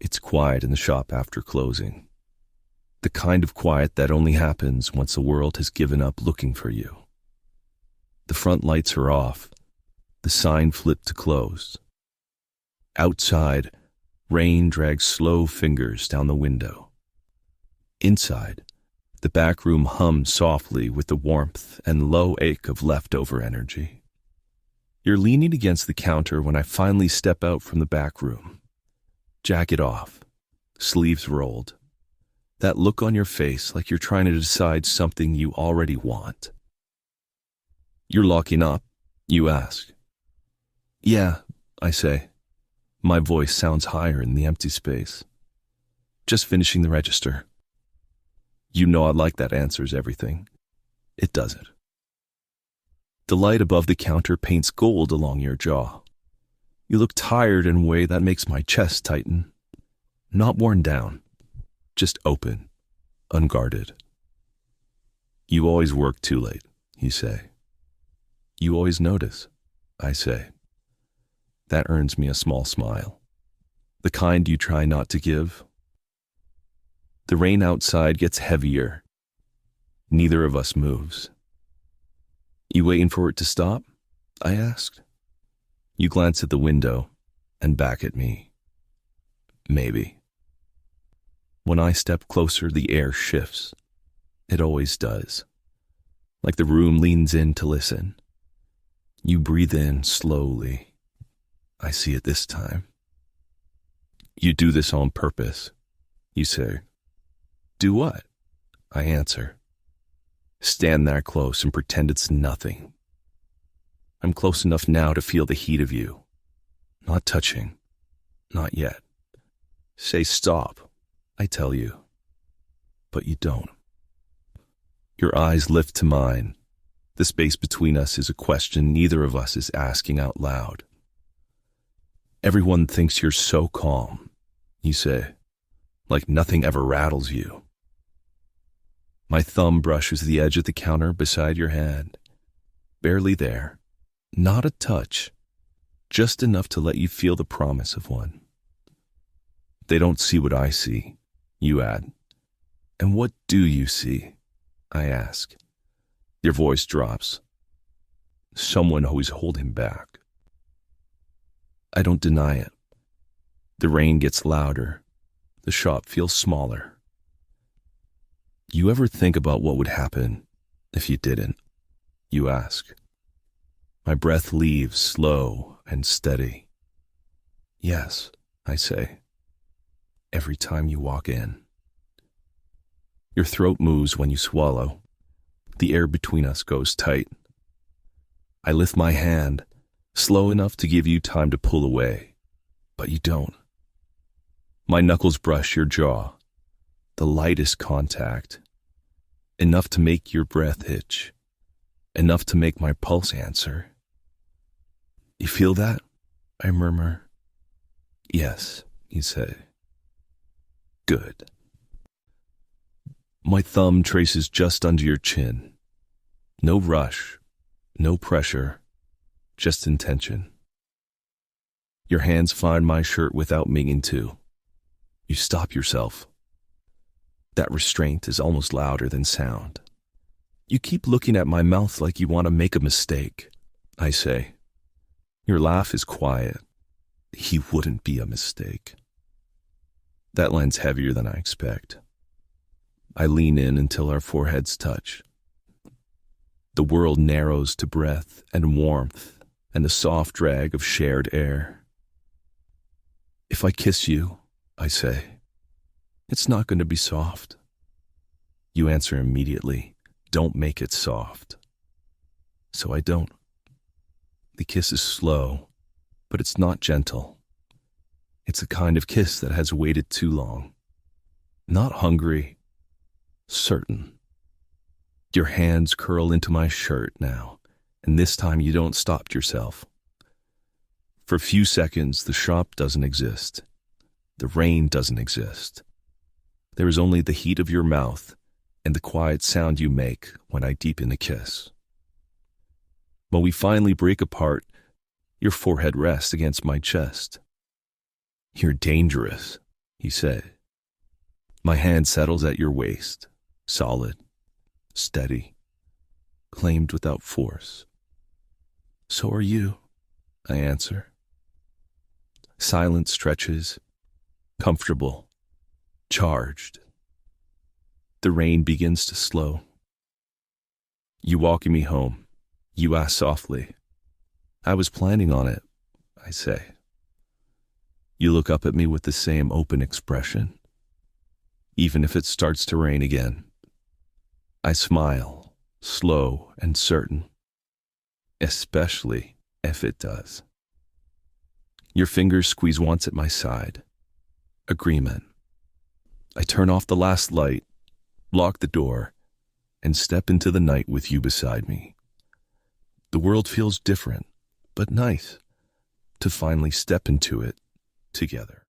It's quiet in the shop after closing. The kind of quiet that only happens once the world has given up looking for you. The front lights are off, the sign flipped to close. Outside, rain drags slow fingers down the window. Inside, the back room hums softly with the warmth and low ache of leftover energy. You're leaning against the counter when I finally step out from the back room. Jacket off, sleeves rolled. That look on your face like you're trying to decide something you already want. "You're locking up?" you ask. "Yeah," I say. My voice sounds higher in the empty space. "Just finishing the register." You know I like that answers everything. It doesn't. The light above the counter paints gold along your jaw. You look tired in a way that makes my chest tighten. Not worn down, just open, unguarded. "You always work too late," you say. "You always notice," I say. That earns me a small smile. The kind you try not to give. The rain outside gets heavier. Neither of us moves. "You waiting for it to stop?" I asked. You glance at the window and back at me. Maybe. When I step closer, the air shifts. It always does. Like the room leans in to listen. You breathe in slowly. I see it this time. "You do this on purpose," you say. "Do what?" I answer. "Stand that close and pretend it's nothing." I'm close enough now to feel the heat of you. Not touching. Not yet. "Say stop," I tell you. But you don't. Your eyes lift to mine. The space between us is a question neither of us is asking out loud. "Everyone thinks you're so calm," you say, "like nothing ever rattles you." My thumb brushes the edge of the counter beside your hand. Barely there. Not a touch. Just enough to let you feel the promise of one. "They don't see what I see," you add. "And what do you see?" I ask. Your voice drops. "Someone who's holding back." I don't deny it. The rain gets louder. The shop feels smaller. "You ever think about what would happen if you didn't?" you ask. My breath leaves slow and steady. "Yes," I say. "Every time you walk in." Your throat moves when you swallow. The air between us goes tight. I lift my hand, slow enough to give you time to pull away, but you don't. My knuckles brush your jaw. The lightest contact. Enough to make your breath itch. Enough to make my pulse answer. "You feel that?" I murmur. "Yes," you say. "Good." My thumb traces just under your chin. No rush, no pressure, just intention. Your hands find my shirt without meaning to. You stop yourself. That restraint is almost louder than sound. "You keep looking at my mouth like you want to make a mistake," I say. Your laugh is quiet. He wouldn't be a mistake. That lands heavier than I expect. I lean in until our foreheads touch. The world narrows to breath and warmth and the soft drag of shared air. "If I kiss you," I say, "it's not going to be soft." You answer immediately, "Don't make it soft." So I don't. The kiss is slow, but it's not gentle. It's a kind of kiss that has waited too long. Not hungry, certain. Your hands curl into my shirt now, and this time you don't stop yourself. For a few seconds, the shop doesn't exist. The rain doesn't exist. There is only the heat of your mouth and the quiet sound you make when I deepen the kiss. When we finally break apart, your forehead rests against my chest. "You're dangerous," he said. My hand settles at your waist, solid, steady, claimed without force. So are you, I answer. Silence stretches, comfortable, charged. The rain begins to slow. You walk me home. You ask softly. I was planning on it, I say. You look up at me with the same open expression, even if it starts to rain again. I smile, slow and certain, especially if it does. Your fingers squeeze once at my side. Agreement. I turn off the last light, lock the door, and step into the night with you beside me. The world feels different, but nice, to finally step into it together.